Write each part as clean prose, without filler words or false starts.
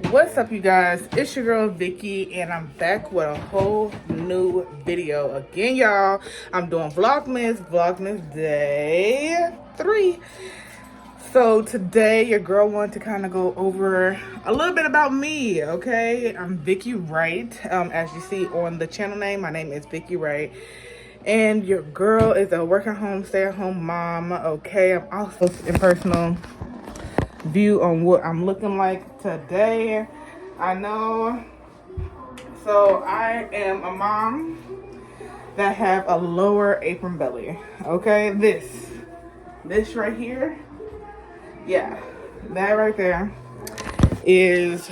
What's up, you guys? It's your girl Vicky, and I'm back with a whole new video again, y'all. I'm doing Vlogmas day 3. So today your girl wanted to kind of go over a little bit about me. Okay, I'm Vicky Wright. As you see on the channel name, my name is Vicky Wright, and your girl is a work at home, stay at home mom. Okay, I'm also in personal view on what I'm looking like today. I know, so I am a mom that have a lower apron belly. Okay, this right here, yeah, that right there is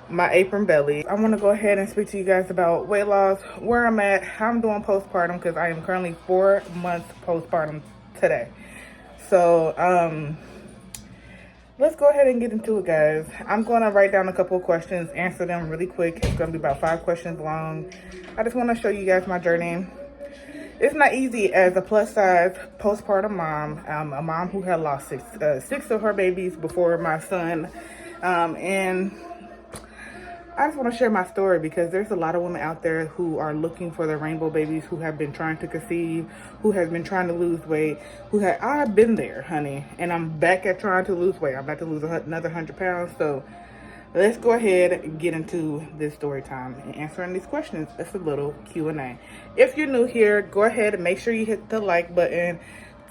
my apron belly. I want to go ahead and speak to you guys about weight loss, where I'm at, how I'm doing postpartum, because I am currently 4 months postpartum today. So let's go ahead and get into it, guys. I'm going to write down a couple of questions, answer them really quick. It's going to be about 5 questions long. I just want to show you guys my journey. It's not easy as a plus-size postpartum mom, a mom who had lost six of her babies before my son. And I just want to share my story because there's a lot of women out there who are looking for their rainbow babies, who have been trying to conceive, who have been trying to lose weight, I've been there, honey, and I'm back at trying to lose weight. I'm about to lose another 100 pounds. So let's go ahead and get into this story time and answering these questions. It's a little Q&A. If you're new here, go ahead and make sure you hit the like button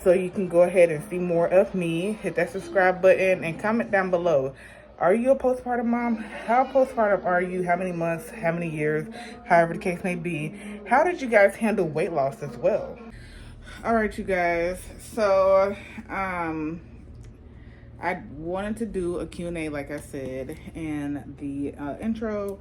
so you can go ahead and see more of me. Hit that subscribe button and comment down below. Are you a postpartum mom? How postpartum are you? How many months? How many years? However the case may be. How did you guys handle weight loss as well? All right, you guys. So, I wanted to do a Q&A, like I said, in the intro.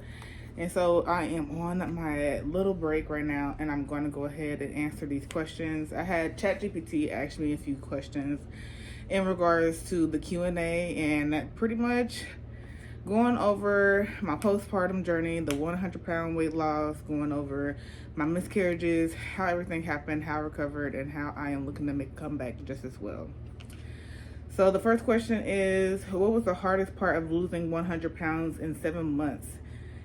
And so I am on my little break right now, and I'm going to go ahead and answer these questions. I had ChatGPT ask me a few questions in regards to the Q&A, and pretty much going over my postpartum journey, the 100-pound weight loss, going over my miscarriages, how everything happened, how I recovered, and how I am looking to make a comeback just as well. So the first question is, what was the hardest part of losing 100 pounds in 7 months?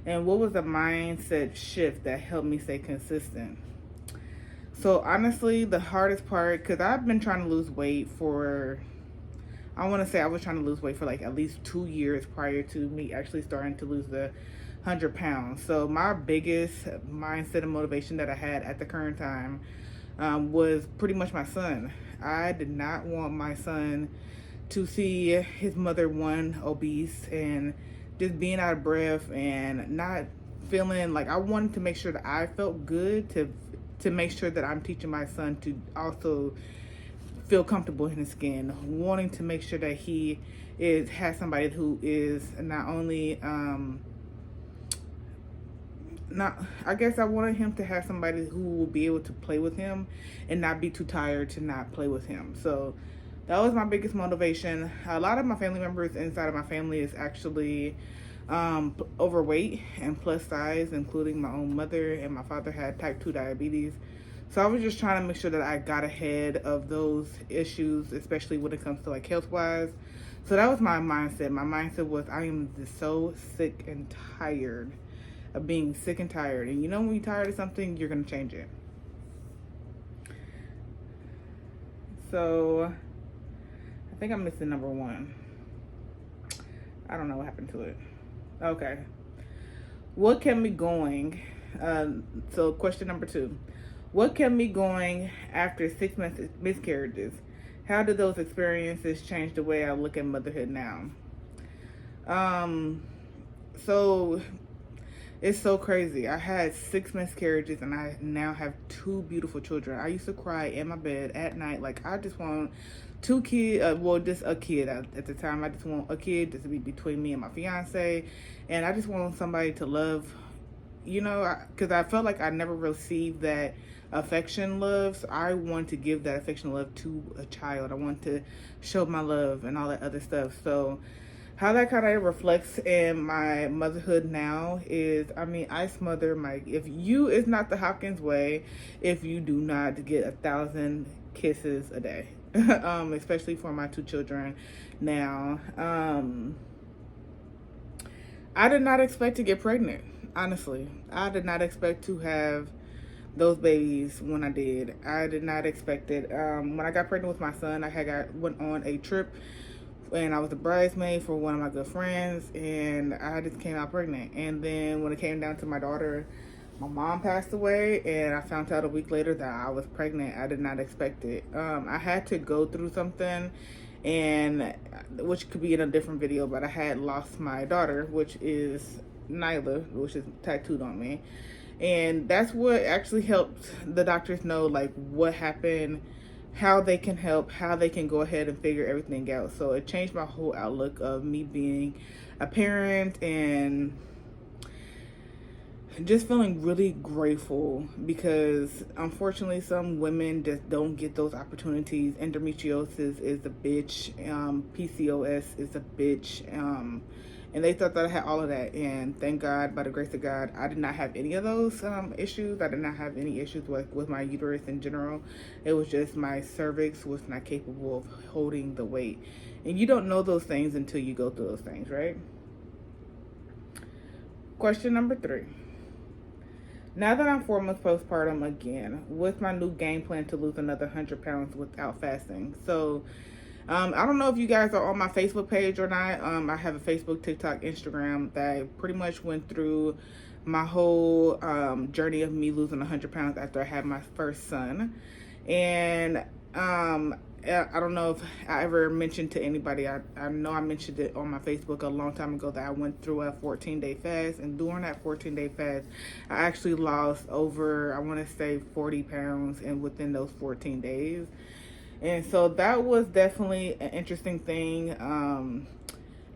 And what was the mindset shift that helped me stay consistent? So honestly, the hardest part, because I've been trying to lose weight for, I want to say I was trying to lose weight for like at least 2 years prior to me actually starting to lose the 100 pounds. So my biggest mindset and motivation that I had at the current time was pretty much my son. I did not want my son to see his mother, one, obese and just being out of breath and not feeling like, I wanted to make sure that I felt good to make sure that I'm teaching my son to also feel comfortable in his skin, wanting to make sure that he has somebody who is not only I guess I wanted him to have somebody who will be able to play with him and not be too tired to not play with him. So that was my biggest motivation. A lot of my family members inside of my family is actually overweight and plus size, including my own mother, and my father had type 2 diabetes. So I was just trying to make sure that I got ahead of those issues, especially when it comes to like health-wise. So that was my mindset. My mindset was, I am just so sick and tired of being sick and tired. And you know, when you're tired of something, you're going to change it. So I think I'm missing number 1. I don't know what happened to it. Okay. What kept me going? So question number 2. What kept me going after 6 miscarriages? How did those experiences change the way I look at motherhood now? So it's so crazy. I had 6 miscarriages and I now have 2 beautiful children. I used to cry in my bed at night. Like, I just want 2 kids, well, just a kid at the time. I just want a kid just to be between me and my fiance. And I just want somebody to love, you know, because I felt like I never received that affection love. So I want to give that affection love to a child. I want to show my love and all that other stuff. So how that kind of reflects in my motherhood now is, I mean, I smother my, if you, it's not the Hopkins way if you do not get 1,000 kisses a day. especially for my 2 children now. I did not expect to get pregnant, honestly. I did not expect to have those babies when I did. I did not expect it. When I got pregnant with my son, went on a trip, and I was a bridesmaid for one of my good friends, and I just came out pregnant. And then when it came down to my daughter, my mom passed away, and I found out a week later that I was pregnant. I did not expect it. I had to go through something, and which could be in a different video, but I had lost my daughter, which is Nyla, which is tattooed on me. And that's what actually helped the doctors know, like, what happened, how they can help, how they can go ahead and figure everything out. So it changed my whole outlook of me being a parent, and just feeling really grateful, because unfortunately some women just don't get those opportunities. Endometriosis is a bitch. PCOS is a bitch. And they thought that I had all of that, and thank God, by the grace of God, I did not have any of those issues. I did not have any issues with my uterus in general. It was just my cervix was not capable of holding the weight. And you don't know those things until you go through those things, right? Question number 3. Now that I'm 4 months postpartum again, what's my new game plan to lose another 100 pounds without fasting? So, I don't know if you guys are on my Facebook page or not. I have a Facebook, TikTok, Instagram that pretty much went through my whole journey of me losing 100 pounds after I had my first son. And I don't know if I ever mentioned to anybody. I know I mentioned it on my Facebook a long time ago that I went through a 14-day fast. And during that 14-day fast, I actually lost over, I want to say, 40 pounds and within those 14 days. And so that was definitely an interesting thing,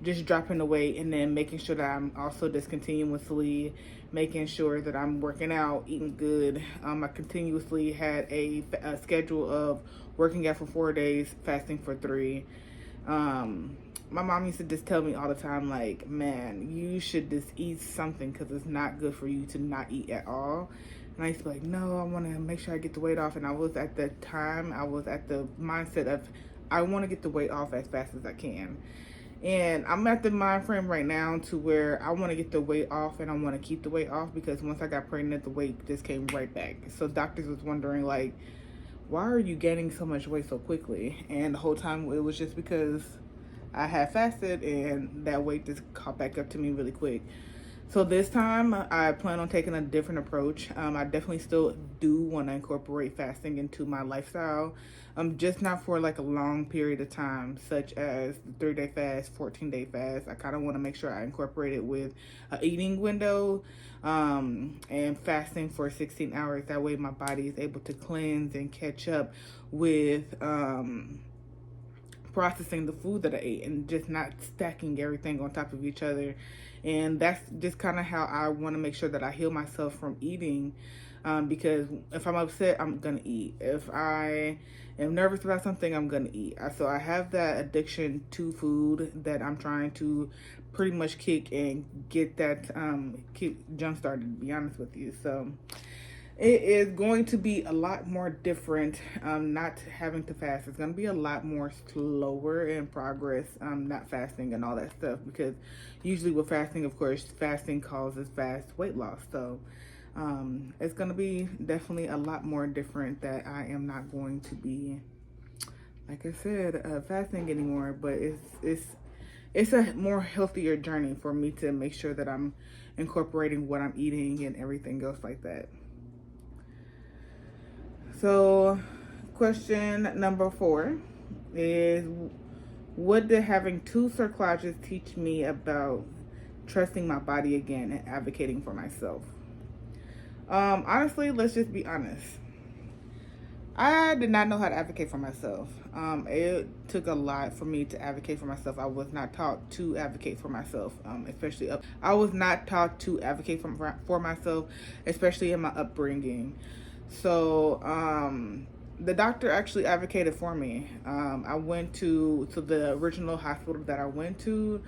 just dropping the weight and then making sure that I'm also discontinuously making sure that I'm working out, eating good. I continuously had a schedule of working out for 4 days, fasting for 3. My mom used to just tell me all the time, like, man, you should just eat something because it's not good for you to not eat at all. And I used to be like, no, I want to make sure I get the weight off. And I was at the time, I was at the mindset of, I want to get the weight off as fast as I can. And I'm at the mind frame right now to where I want to get the weight off, and I want to keep the weight off, because once I got pregnant, the weight just came right back. So doctors was wondering, like, why are you gaining so much weight so quickly? And the whole time it was just because I had fasted, and that weight just caught back up to me really quick. So this time I plan on taking a different approach. I definitely still do want to incorporate fasting into my lifestyle, just not for like a long period of time, such as the 3-day fast, 14-day fast. I kind of want to make sure I incorporate it with an eating window, and fasting for 16 hours. That way my body is able to cleanse and catch up with processing the food that I ate, and just not stacking everything on top of each other. And that's just kind of how I want to make sure that I heal myself from eating, because if I'm upset, I'm gonna eat. If I am nervous about something, I'm gonna eat. So I have that addiction to food that I'm trying to pretty much kick and get that jump started, to be honest with you. So it is going to be a lot more different, not having to fast. It's going to be a lot more slower in progress, not fasting and all that stuff, because usually with fasting, of course, fasting causes fast weight loss. So it's going to be definitely a lot more different, that I am not going to be, like I said, fasting anymore. But it's a more healthier journey for me to make sure that I'm incorporating what I'm eating and everything else like that. So question number 4 is, what did having 2 cerclages teach me about trusting my body again and advocating for myself? Honestly, let's just be honest. I did not know how to advocate for myself. It took a lot for me to advocate for myself. I was not taught to advocate for myself, I was not taught to advocate for myself, especially in my upbringing. So the doctor actually advocated for me. I went to the original hospital that I went to.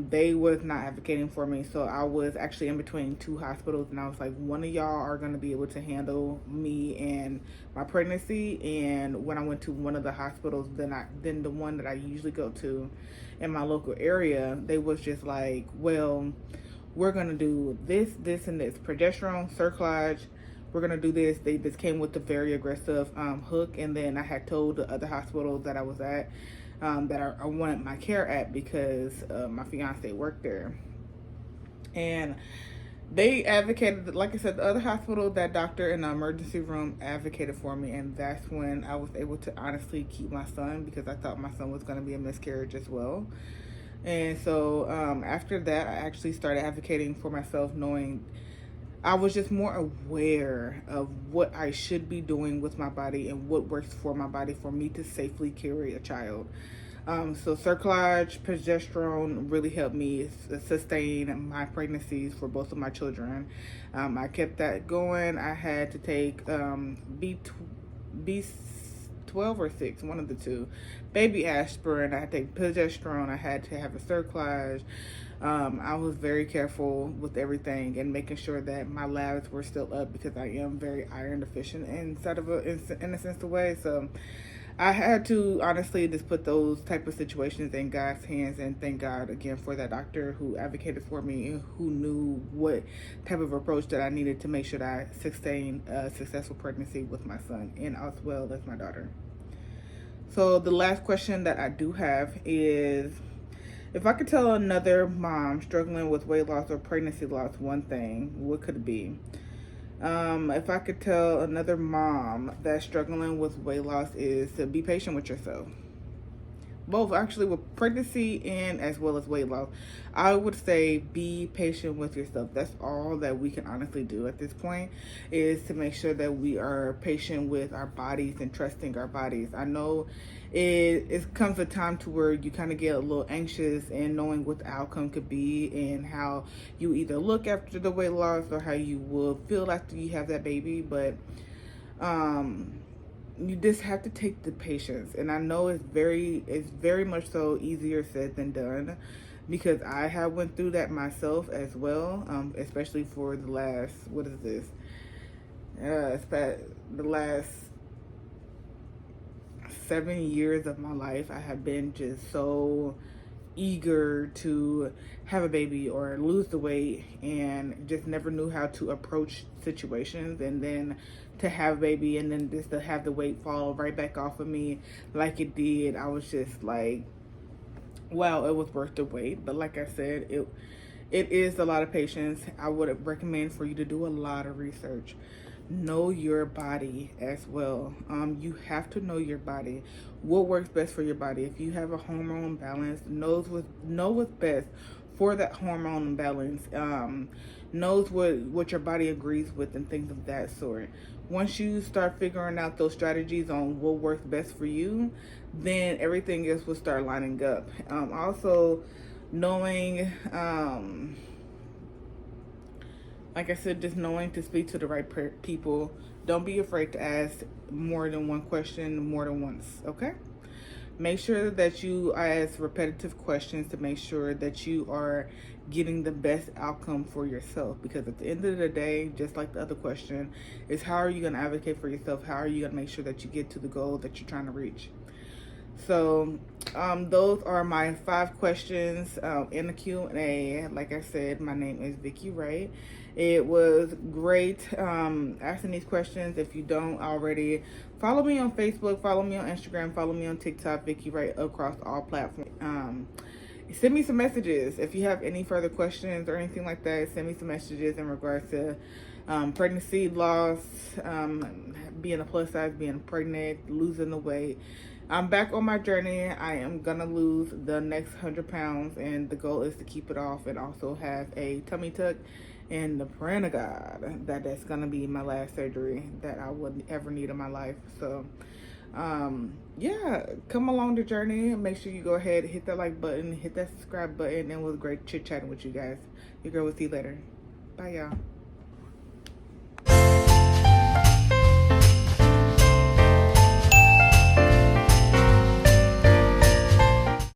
they was not advocating for me. So I was actually in between two hospitals, and I was like, one of y'all are going to be able to handle me and my pregnancy. And when I went to one of the hospitals, then the one that I usually go to in my local area, they was just like, well, we're going to do this, and this. Progesterone, cerclage. We're going to do this. They just came with a very aggressive hook. And then I had told the other hospital that I was at that I wanted my care at because my fiance worked there. And they advocated, like I said, the other hospital, that doctor in the emergency room advocated for me. And that's when I was able to honestly keep my son, because I thought my son was going to be a miscarriage as well. And so after that, I actually started advocating for myself, knowing I was just more aware of what I should be doing with my body and what works for my body for me to safely carry a child. So cerclage, progesterone really helped me sustain my pregnancies for both of my children. I kept that going. I had to take B12 or 6, one of the two. Baby aspirin, I had to take progesterone, I had to have a cerclage. I was very careful with everything and making sure that my labs were still up, because I am very iron deficient in a sense of way. So I had to honestly just put those type of situations in God's hands, and thank God again for that doctor who advocated for me and who knew what type of approach that I needed to make sure that I sustained a successful pregnancy with my son and as well as my daughter. So the last question that I do have is, if I could tell another mom struggling with weight loss or pregnancy loss one thing, what could it be? If I could tell another mom that's struggling with weight loss, is to be patient with yourself. Both, actually, with pregnancy and as well as weight loss. I would say be patient with yourself. That's all that we can honestly do at this point, is to make sure that we are patient with our bodies and trusting our bodies. I know it comes a time to where you kind of get a little anxious in knowing what the outcome could be and how you either look after the weight loss or how you will feel after you have that baby. But you just have to take the patience. And I know it's very much so easier said than done, because I have went through that myself as well, especially for the last, the last 7 years of my life. I have been just so eager to have a baby or lose the weight, and just never knew how to approach situations, and then to have a baby and then just to have the weight fall right back off of me like it did. I was just like, wow, it was worth the wait. But like I said, it is a lot of patience. I would recommend for you to do a lot of research. Know your body as well. You have to know your body, what works best for your body. If you have a hormone imbalance, know what's best for that hormone imbalance. Knows what your body agrees with and things of that sort. Once you start figuring out those strategies on what works best for you, then everything else will start lining up. Also knowing, like I said, just knowing to speak to the right people. Don't be afraid to ask more than one question more than once, okay? Make sure that you ask repetitive questions to make sure that you are getting the best outcome for yourself. Because at the end of the day, just like the other question, is how are you going to advocate for yourself? How are you going to make sure that you get to the goal that you're trying to reach? So those are my 5 questions in the Q&A. Like I said, my name is Vicky Wright. It was great asking these questions. If you don't already, follow me on Facebook, follow me on Instagram, follow me on TikTok, Vicky Wright, across all platforms. Send me some messages if you have any further questions or anything like that. Send me some messages in regards to pregnancy loss, being a plus size, being pregnant, losing the weight. I'm back on my journey. I am gonna lose the next 100 pounds, and the goal is to keep it off and also have a tummy tuck. And the praying to God that that's gonna be my last surgery that I would ever need in my life. So yeah, come along the journey. Make sure you go ahead, hit that like button, hit that subscribe button, and it was great chit chatting with you guys. Your girl will see you later. Bye, y'all.